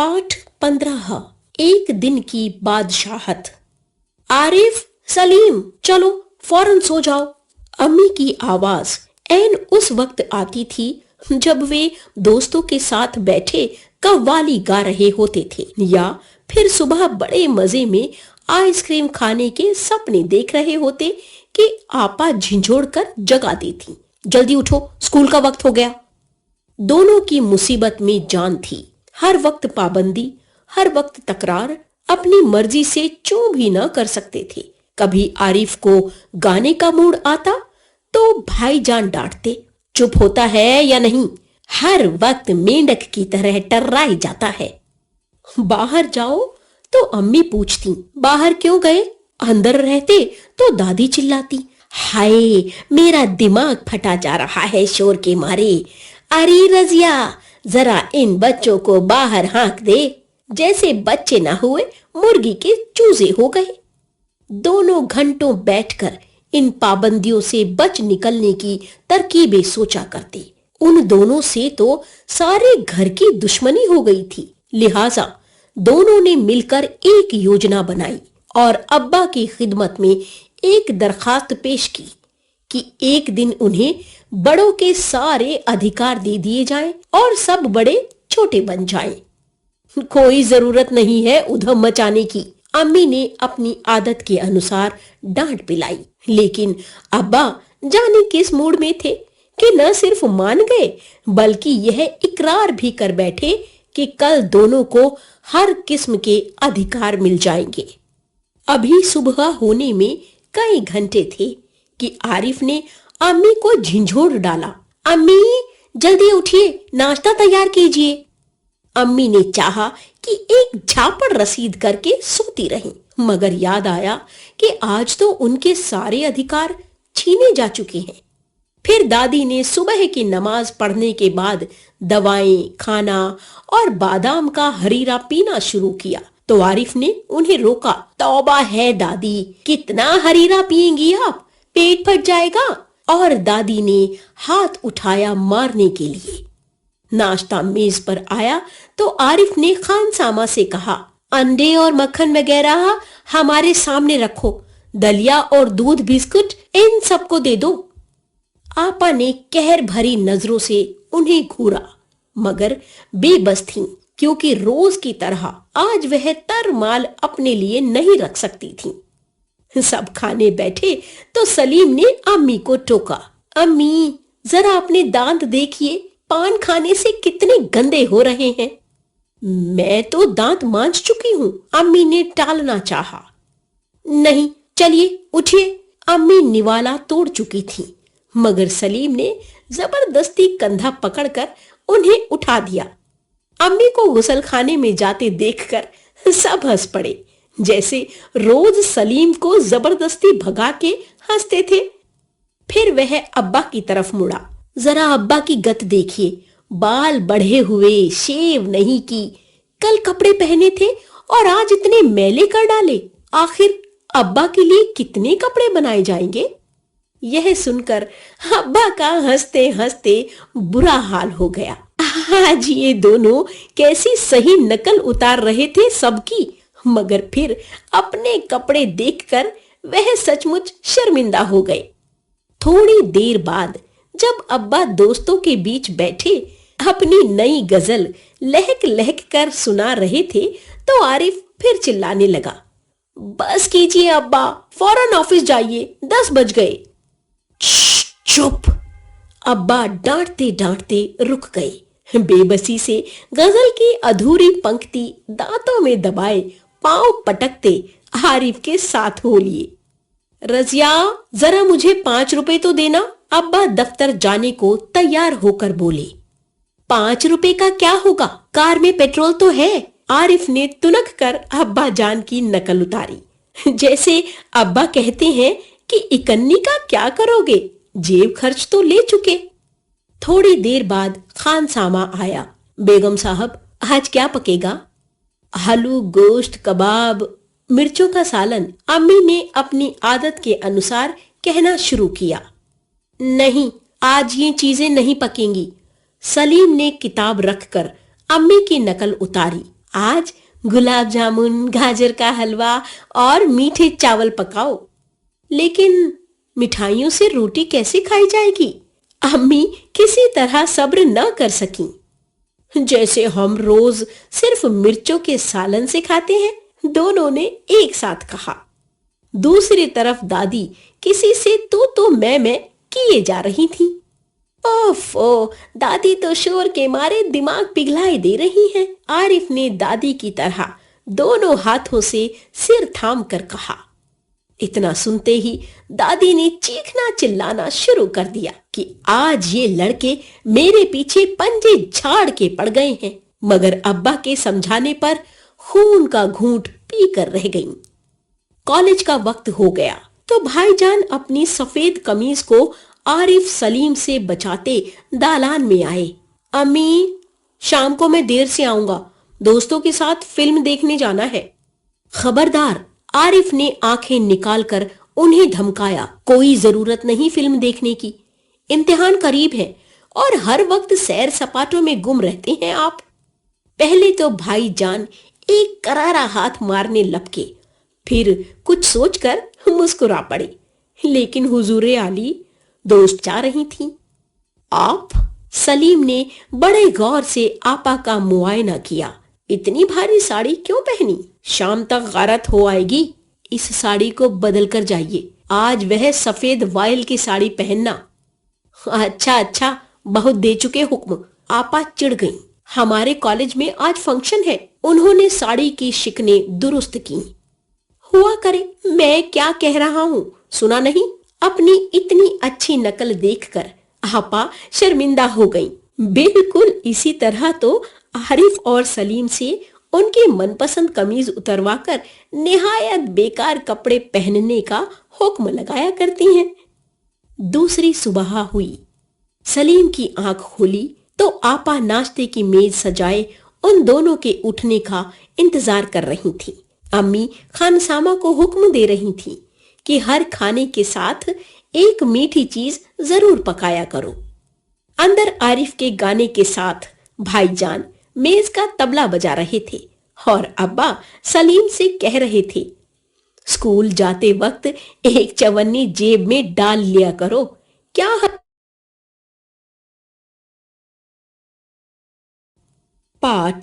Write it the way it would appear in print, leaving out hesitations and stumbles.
पाठ 15। एक दिन की बादशाहत। आरिफ, सलीम, चलो फौरन सो जाओ। अम्मी की आवाज ऐन उस वक्त आती थी जब वे दोस्तों के साथ बैठे कव्वाली गा रहे होते थे या फिर सुबह बड़े मजे में आइसक्रीम खाने के सपने देख रहे होते कि आपा झिंझोड़ कर जगा देती। जल्दी उठो, स्कूल का वक्त हो गया। दोनों की मुसीबत में जान थी। हर वक्त पाबंदी, हर वक्त तकरार, अपनी मर्जी से चूं भी न कर सकते थे। कभी आरिफ को गाने का मूड आता तो भाईजान डांटते, चुप होता है या नहीं, हर वक्त मेंढक की तरह टर्राई जाता है। बाहर जाओ तो अम्मी पूछती, बाहर क्यों गए? अंदर रहते तो दादी चिल्लाती, हाय मेरा दिमाग फटा जा रहा है शोर के मारे। अरे रजिया, जरा इन बच्चों को बाहर हाँक दे, जैसे बच्चे ना हुए मुर्गी के चूजे हो गए। दोनों घंटों बैठकर इन पाबंदियों से बच निकलने की तरकीबें सोचा करते। उन दोनों से तो सारे घर की दुश्मनी हो गई थी। लिहाजा दोनों ने मिलकर एक योजना बनाई और अब्बा की खिदमत में एक दरखास्त पेश की कि एक दिन उन्हें बड़ों के सारे अधिकार दे दिए जाएं और सब बड़े छोटे बन जाएं। कोई जरूरत नहीं है उधम मचाने की, अम्मी ने अपनी आदत के अनुसार डांट पिलाई। लेकिन अब्बा जाने किस मूड में थे कि न सिर्फ मान गए बल्कि यह इकरार भी कर बैठे कि कल दोनों को हर किस्म के अधिकार मिल जाएंगे। अभी सुबह होने में कई घंटे थे कि आरिफ ने अम्मी को झिंझोड़ डाला, अम्मी जल्दी उठिए, नाश्ता तैयार कीजिए। अम्मी ने चाहा कि एक झापड़ रसीद करके सोती रहीं, मगर याद आया कि आज तो उनके सारे अधिकार छीने जा चुके हैं। फिर दादी ने सुबह की नमाज पढ़ने के बाद दवाएं, खाना और बादाम का हरीरा पीना शुरू किया तो आरिफ ने उन्हें रोका। तौबा है दादी, कितना हरीरा पिएंगी आप, पेट फट जाएगा। और दादी ने हाथ उठाया मारने के लिए। नाश्ता मेज पर आया तो आरिफ ने खानसामा से कहा, अंडे और मक्खन वगैरह हमारे सामने रखो, दलिया और दूध बिस्कुट इन सबको दे दो। आपा ने कहर भरी नजरों से उन्हें घूरा, मगर बेबस थीं, क्योंकि रोज की तरह आज वह तरमाल अपने लिए नहीं रख सकती थीं। सब खाने बैठे तो सलीम ने अम्मी को टोका, अम्मी जरा अपने दांत देखिए, पान खाने से कितने गंदे हो रहे हैं। मैं तो दांत मांज चुकी हूँ, अम्मी ने टालना चाहा। नहीं, चलिए उठिए, अम्मी निवाला तोड़ चुकी थी, मगर सलीम ने जबरदस्ती कंधा पकड़कर उन्हें उठा दिया। अम्मी को गुसल खाने में जाते देखकर सब हंस पड़े, जैसे रोज सलीम को जबरदस्ती भगा के हंसते थे। फिर वह अब्बा की तरफ मुड़ा, जरा अब्बा की गत देखिए, बाल बढ़े हुए, शेव नहीं की, कल कपड़े पहने थे और आज इतने मैले कर डाले। आखिर अब्बा के लिए कितने कपड़े बनाए जाएंगे? यह सुनकर अब्बा का हंसते हंसते बुरा हाल हो गया। आज ये दोनों कैसी सही नकल उतार रहे थे सबकी, मगर फिर अपने कपड़े देखकर वह सचमुच शर्मिंदा हो गए। थोड़ी देर बाद जब अब्बा दोस्तों के बीच बैठे अपनी नई गजल लहक लहक कर सुना रहे थे तो आरिफ फिर चिल्लाने लगा, बस कीजिए अब्बा, फौरन ऑफिस जाइए, 10 बज गए। चुप, अब्बा डांटते डांटते रुक गए। बेबसी से गजल की अधूरी पंक्ति दांतों में दबाए पांव पटकते आरिफ के साथ हो लिए। रजिया जरा मुझे 5 रुपए तो देना, अब्बा दफ्तर जाने को तैयार होकर बोले। 5 रुपए का क्या होगा, कार में पेट्रोल तो है। आरिफ ने तुनक कर अब्बा जान की नकल उतारी, जैसे अब्बा कहते हैं कि इकन्नी का क्या करोगे, जेब खर्च तो ले चुके। थोड़ी देर बाद खानसामा आया, बेगम साहब आज क्या पकेगा? आलू, गोश्त, कबाब, मिर्चों का सालन, अम्मी ने अपनी आदत के अनुसार कहना शुरू किया। नहीं, आज ये चीजें नहीं पकेंगी। सलीम ने किताब रखकर अम्मी की नकल उतारी। आज गुलाब जामुन, गाजर का हलवा और मीठे चावल पकाओ। लेकिन मिठाइयों से रोटी कैसे खाई जाएगी? अम्मी किसी तरह सब्र न कर सकीं। जैसे हम रोज सिर्फ मिर्चों के सालन से खाते हैं, दोनों ने एक साथ कहा। दूसरी तरफ दादी किसी से तो मैं किए जा रही थी। ओफो, दादी तो शोर के मारे दिमाग पिघलाए दे रही हैं। आरिफ ने दादी की तरह दोनों हाथों से सिर थाम कर कहा। इतना सुनते ही दादी ने चीखना चिल्लाना शुरू कर दिया कि आज ये लड़के मेरे पीछे पंजे झाड़ के पड़ गए हैं। मगर अब्बा के समझाने पर खून का घूंट पी कर रह गईं। कॉलेज का वक्त हो गया तो भाईजान अपनी सफेद कमीज को आरिफ सलीम से बचाते दालान में आए। अम्मी, शाम को मैं देर से आऊंगा, दोस्तों के साथ फिल्म देखने जाना है। खबरदार, आरिफ ने आंखें निकालकर उन्हें धमकाया। कोई जरूरत नहीं फिल्म देखने की, इम्तिहान करीब है और हर वक्त सैर सपाटों में गुम रहते हैं आप। पहले तो भाईजान एक करारा हाथ मारने लपके, फिर कुछ सोचकर मुस्कुरा पड़े। लेकिन हुजूरे आली, दोस्त जा रही थी। आप? सलीम ने बड़े गौर से आपा का मुआयना किया। इतनी भारी साड़ी क्यों पहनी? शाम तक गारत हो आएगी। इस साड़ी को बदल कर जाइए। आज वह सफेद वाइल की साड़ी पहनना। अच्छा अच्छा, बहुत दे चुके हुक्म। आपा चिढ़ गईं। हमारे कॉलेज में आज फंक्शन है। उन्होंने साड़ी की शिकने दुरुस्त की। हुआ करे, मैं क्या कह रहा हूँ, सुना नहीं? अपनी इतनी अच्छी नकल देखकर आपा शर्मिंदा हो गईं। बिल्कुल इसी तरह तो आरिफ और सलीम से उनकी मनपसंद कमीज उतरवाकर निहायत बेकार कपड़े पहनने का हुक्म लगाया करती हैं। दूसरी सुबह हुई। सलीम की आंख खुली तो आपा नाश्ते की मेज सजाए उन दोनों के उठने का इंतजार कर रही थी। अम्मी खानसामा को हुक्म दे रही थी कि हर खाने के साथ एक मीठी चीज जरूर पकाया करो। अंदर आरिफ के गाने के साथ भाईजान मेज का तबला बजा रहे थे और अब्बा सलीम से कह रहे थे, स्कूल जाते वक्त एक चवन्नी जेब में डाल लिया करो। क्या पाठ